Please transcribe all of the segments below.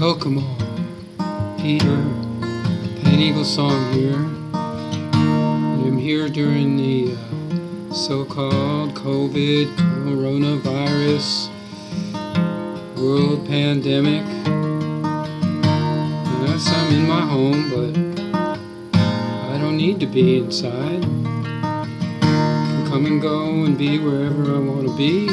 Welcome all. Peter, paneaglesong here. I'm here during the so-called COVID, coronavirus, world pandemic. Yes, I'm in my home, but I don't need to be inside. I can come and go and be wherever I want to be.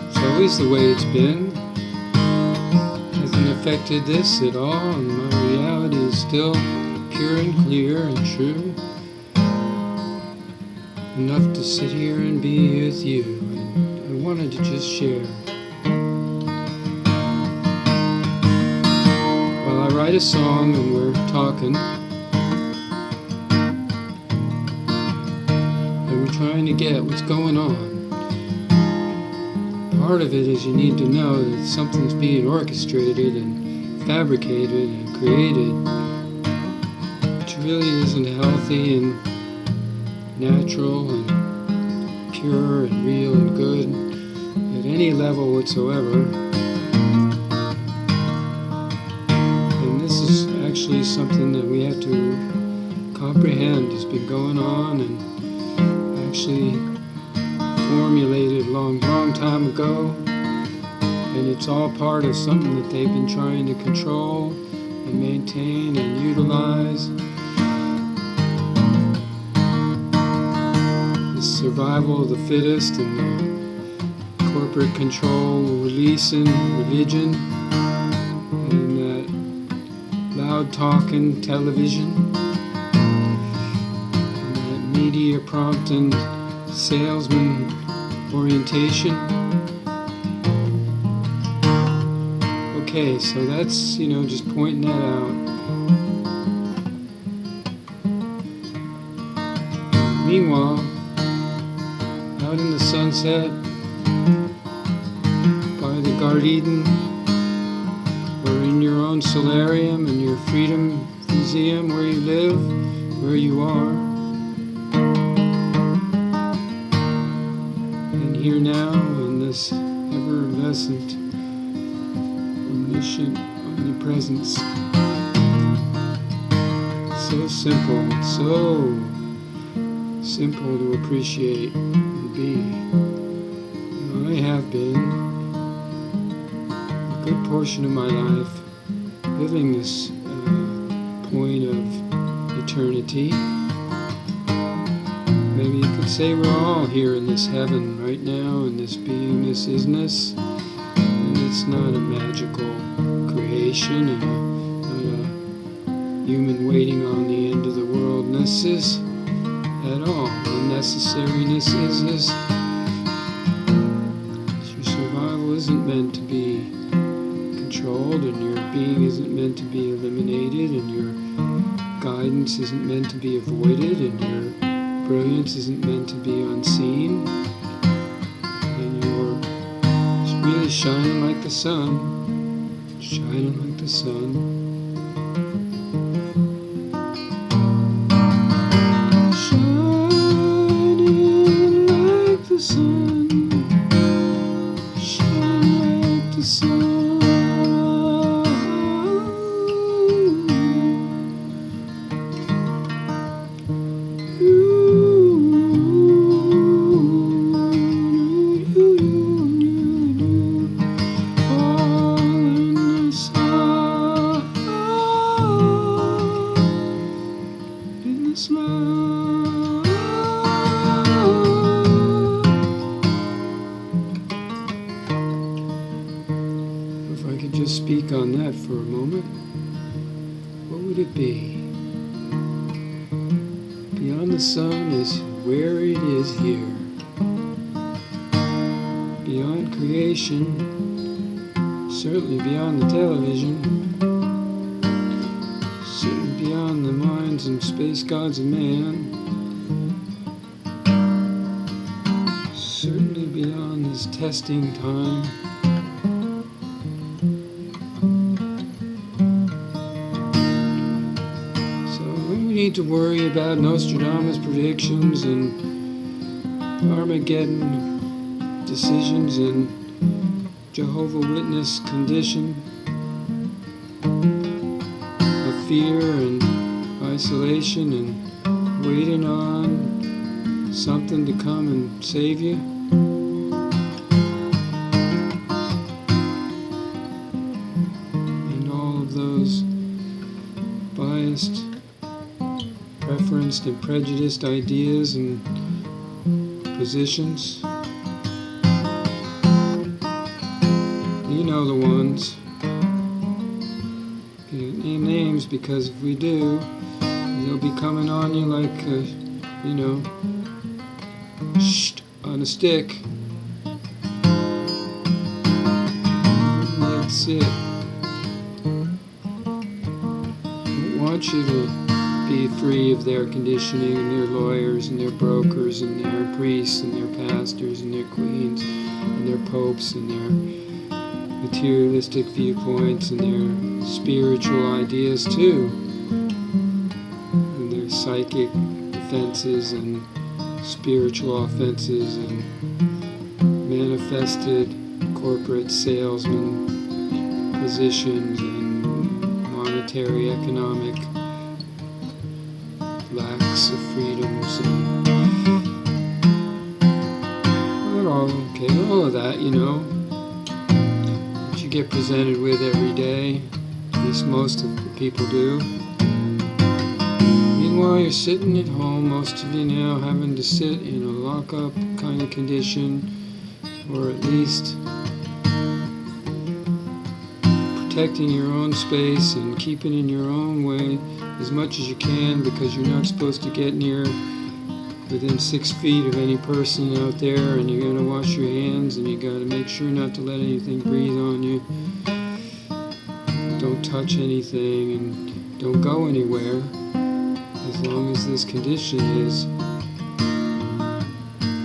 It's always the way it's been. Hasn't affected this at all, and my reality is still pure and clear and true. Enough to sit here and be with you, and I wanted to just share. While I write a song and we're talking, and we're trying to get what's going on. Part of it is you need to know that something's being orchestrated and fabricated and created, which really isn't healthy and natural and pure and real and good at any level whatsoever. And this is actually something that we have to comprehend has been going on and actually formulated a long time ago, and it's all part of something that they've been trying to control and maintain and utilize. The survival of the fittest and the corporate control, releasing religion and that loud talking television and that media prompting salesman orientation. Okay, so that's, just pointing that out. Meanwhile, out in the sunset by the Garden, or in your own solarium, in your Freedom Museum where you live, where you are, here now in this ever-present, omniscient omnipresence. So simple, so simple to appreciate and be. I have been a good portion of my life living this point of eternity. Maybe you could say we're all here in this heaven right now, in this beingness, isness, and it's not a magical creation and not a human waiting on the end of the worldness is at all. The necessariness is your survival isn't meant to be controlled, and your being isn't meant to be eliminated, and your guidance isn't meant to be avoided, and your brilliance isn't meant to be unseen, and you're just really shining like the sun, shining like the sun. Shining like the sun, shining like the sun. If I could just speak on that for a moment, what would it be? Beyond the sun is where it is here. Beyond creation, certainly beyond the television, certainly beyond the minds and space gods of man, certainly beyond this testing time. So we need to worry about Nostradamus predictions and Armageddon decisions and Jehovah's Witness condition, of fear and isolation and waiting on something to come and save you. And all of those biased, preferenced and prejudiced ideas and positions. You know the ones. Can't name names because if we do, they'll be coming on you like, on a stick. That's it. I want you to be free of their conditioning and their lawyers and their brokers and their priests and their pastors and their queens and their popes and their materialistic viewpoints and their spiritual ideas too, and their psychic offenses and spiritual offenses and manifested corporate salesman positions and monetary economic lacks of freedoms and all of that, that you get presented with every day, at least most of the people do. Meanwhile, you're sitting at home, most of you now having to sit in a lock-up kind of condition, or at least protecting your own space and keeping in your own way as much as you can, because you're not supposed to get near within 6 feet of any person out there, and you're going to wash your hands, and you got to make sure not to let anything breathe on you. Don't touch anything and don't go anywhere as long as this condition is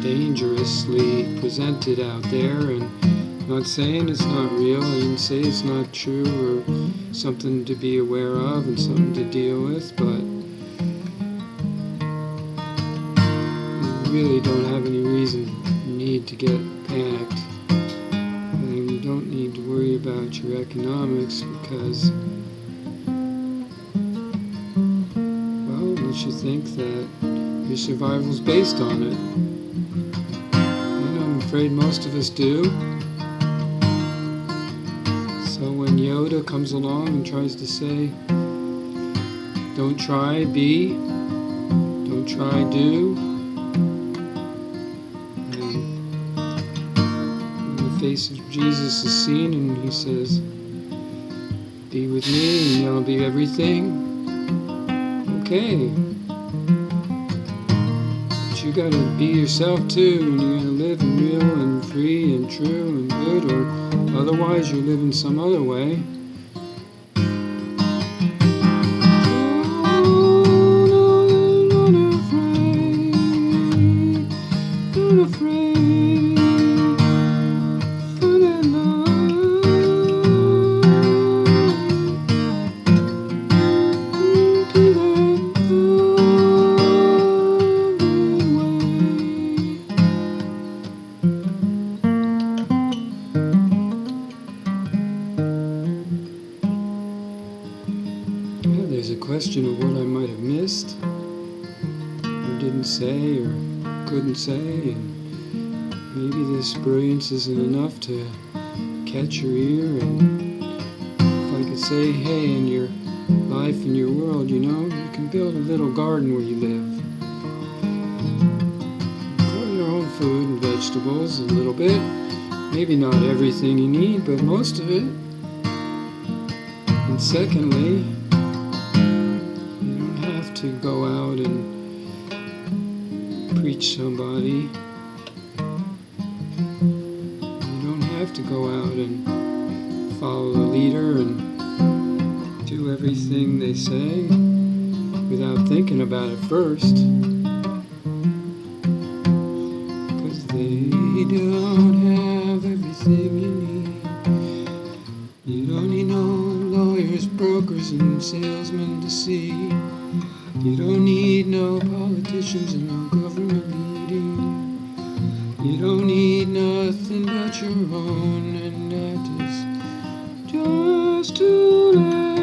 dangerously presented out there. And I'm not saying it's not real, I didn't say it's not true or something to be aware of and something to deal with, but really don't have any reason, need to get panicked, and you don't need to worry about your economics because, well, unless you think that your survival's based on it. I'm afraid most of us do. So when Yoda comes along and tries to say, don't try, be, don't try, do, face of Jesus is seen and he says, be with me and I'll be everything. Okay. But you gotta be yourself too, and you gotta live and real and free and true and good, or otherwise you're living some other way. There's a question of what I might have missed, or didn't say, or couldn't say, and maybe this brilliance isn't enough to catch your ear. And if I could say, hey, in your life, in your world, you can build a little garden where you live. Grow your own food and vegetables a little bit. Maybe not everything you need, but most of it. And secondly, to go out and preach somebody. You don't have to go out and follow the leader and do everything they say without thinking about it first, because they don't have everything you need. You don't need no lawyers, brokers and salesmen to see. You don't need no politicians and no government leading. You don't need nothing but your own, and that is just to let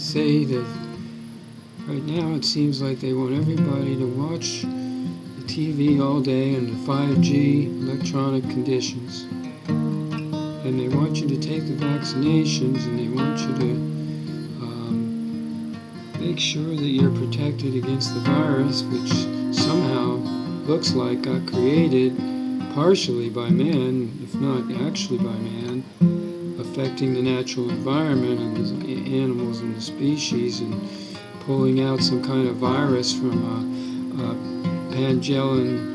say that right now it seems like they want everybody to watch the TV all day under 5G electronic conditions. And they want you to take the vaccinations, and they want you to make sure that you're protected against the virus, which somehow looks like got created partially by man, if not actually by man, affecting the natural environment and the animals and the species, and pulling out some kind of virus from a Pangolin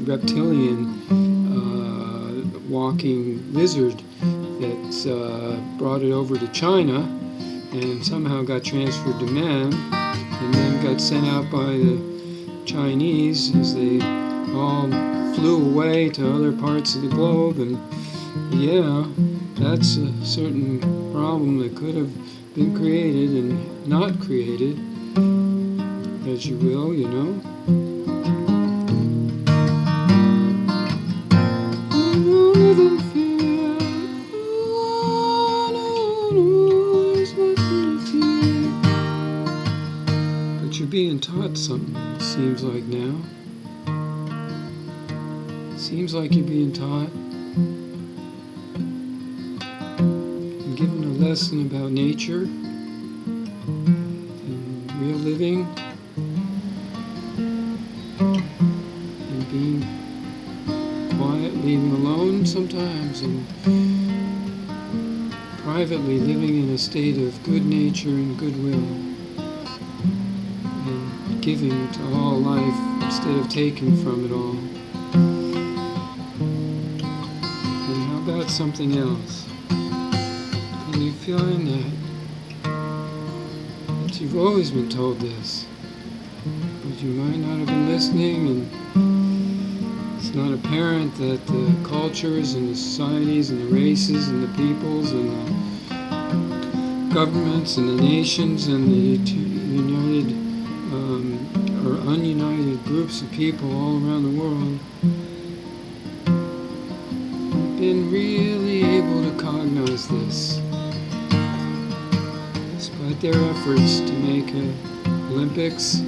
reptilian walking lizard that brought it over to China and somehow got transferred to man, and then got sent out by the Chinese as they all flew away to other parts of the globe. And yeah, that's a certain problem that could have been created and not created, as you will, you know. You're being taught something, it seems like now. It seems like you're being taught and given a lesson about nature and real living and being quiet, leaving alone sometimes, and privately living in a state of good nature and goodwill. Giving to all life instead of taking from it all. And how about something else? And you feeling that you've always been told this, but you might not have been listening, and it's not apparent that the cultures and the societies and the races and the peoples and the governments and the nations and the united or ununited groups of people all around the world have been really able to cognize this, despite their efforts to make Olympics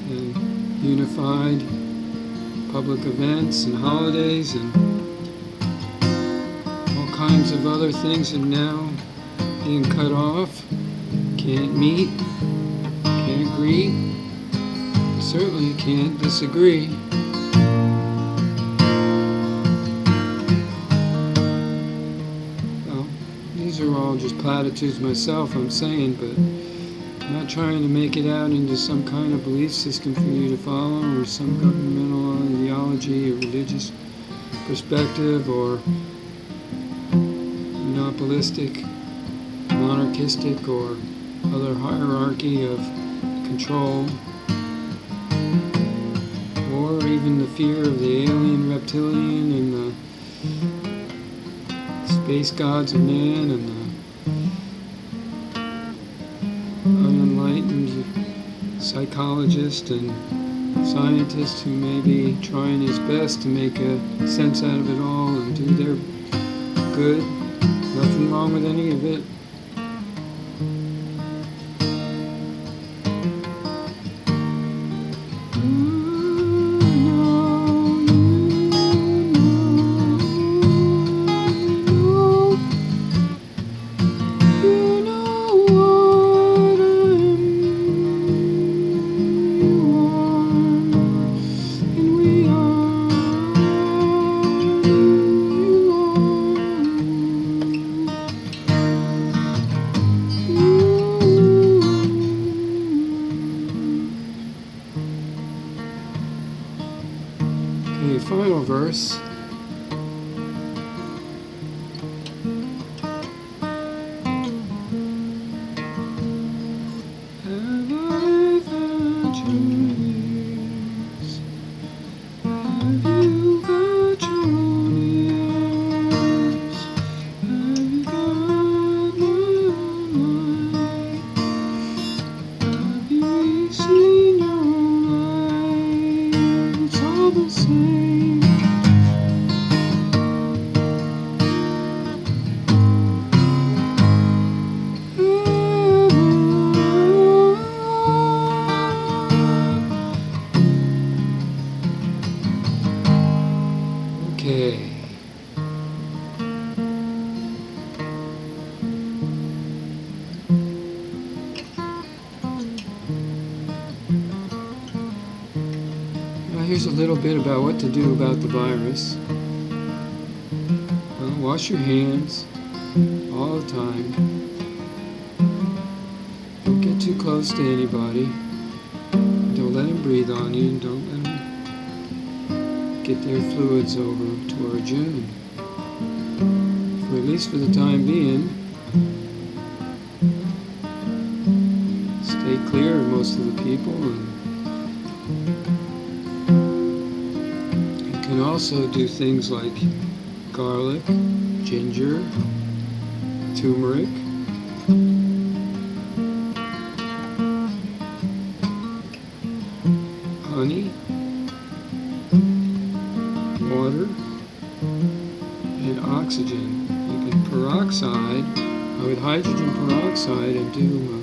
and unified public events and holidays and all kinds of other things that now being cut off, can't meet, can't agree, certainly can't disagree. Well, these are all just platitudes myself, I'm saying, but I'm not trying to make it out into some kind of belief system for you to follow, or some governmental ideology or religious perspective or monopolistic, monarchistic, or other hierarchy of control, or even the fear of the alien reptilian and the space gods of man and the unenlightened psychologist and scientist who may be trying his best to make a sense out of it all and do their good. Nothing wrong with any of it. Okay, final verse. Have I found your ears? Have you got your ears? Have you got my light? Have you seen your light? It's all the same. here's a little bit about what to do about the virus. Well, wash your hands all the time. Don't get too close to anybody. Don't let them breathe on you, and don't let them get their fluids over towards you. And for at least for the time being, stay clear of most of the people. And you can also do things like garlic, ginger, turmeric, honey, water, and oxygen. You can peroxide with hydrogen peroxide and do a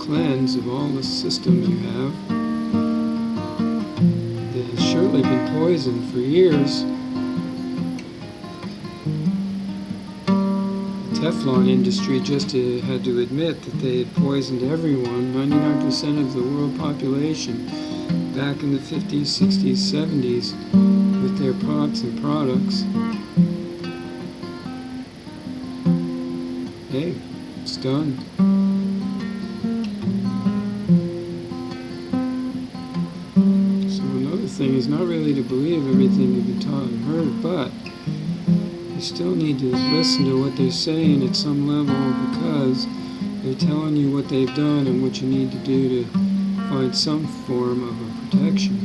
cleanse of all the system you have that has surely been poisoned for years. The Teflon industry just had to admit that they had poisoned everyone, 99% of the world population, back in the 50s, 60s, 70s, with their pots and products. Hey, it's done. So another thing is not really to believe everything you've been taught and heard, but you still need to listen to what they're saying at some level, because they're telling you what they've done and what you need to do to find some form of a protection.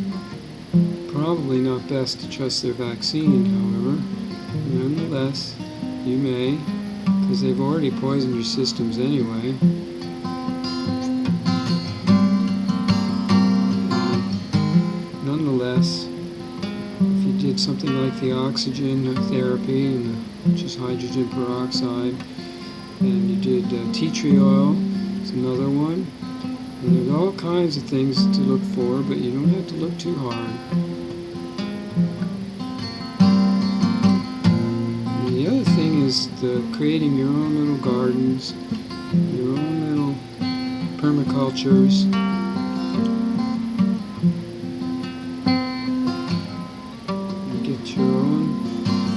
Probably not best to trust their vaccine, however. Nonetheless, you may, because they've already poisoned your systems anyway. Nonetheless, if you did something like the oxygen therapy, which is hydrogen peroxide, and you did tea tree oil, it's another one. And there's all kinds of things to look for, but you don't have to look too hard. And the other thing is creating your own little gardens, your own little permacultures. You get your own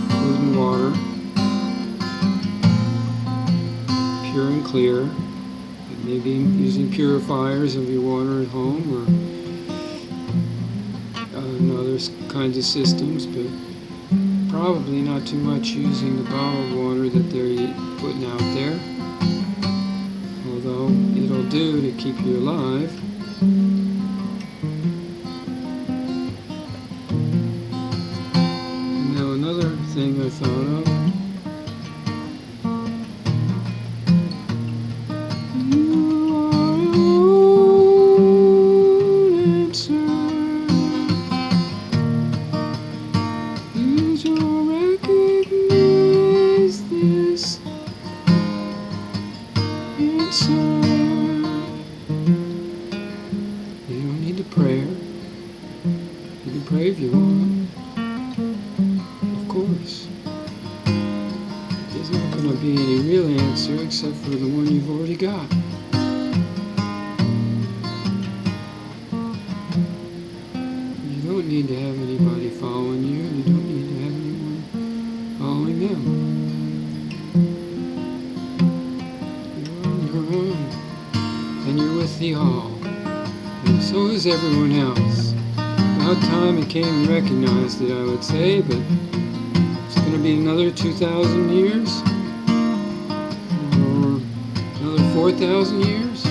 food and water, pure and clear. Maybe using purifiers of your water at home, or other kinds of systems, but probably not too much using the bottled water that they're putting out there, although it'll do to keep you alive. Now another thing I thought of, you don't need a prayer. You can pray if you want. Of course. There's not going to be any real answer except for the one you've already got. You don't need to have anybody following you, and you don't need to have anyone following them. And you're with the all, and so is everyone else. About time it came and recognized it, I would say, but it's going to be another 2,000 years, or another 4,000 years.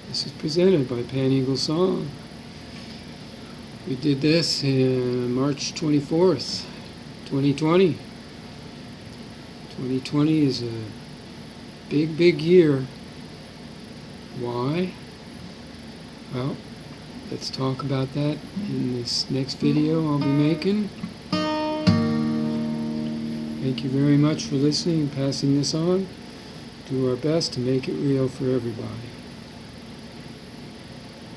This is presented by Paneaglesong. We did this on March 24th, 2020. 2020 is a big, big year. Why? Well, let's talk about that in this next video I'll be making. Thank you very much for listening and passing this on. do our best to make it real for everybody.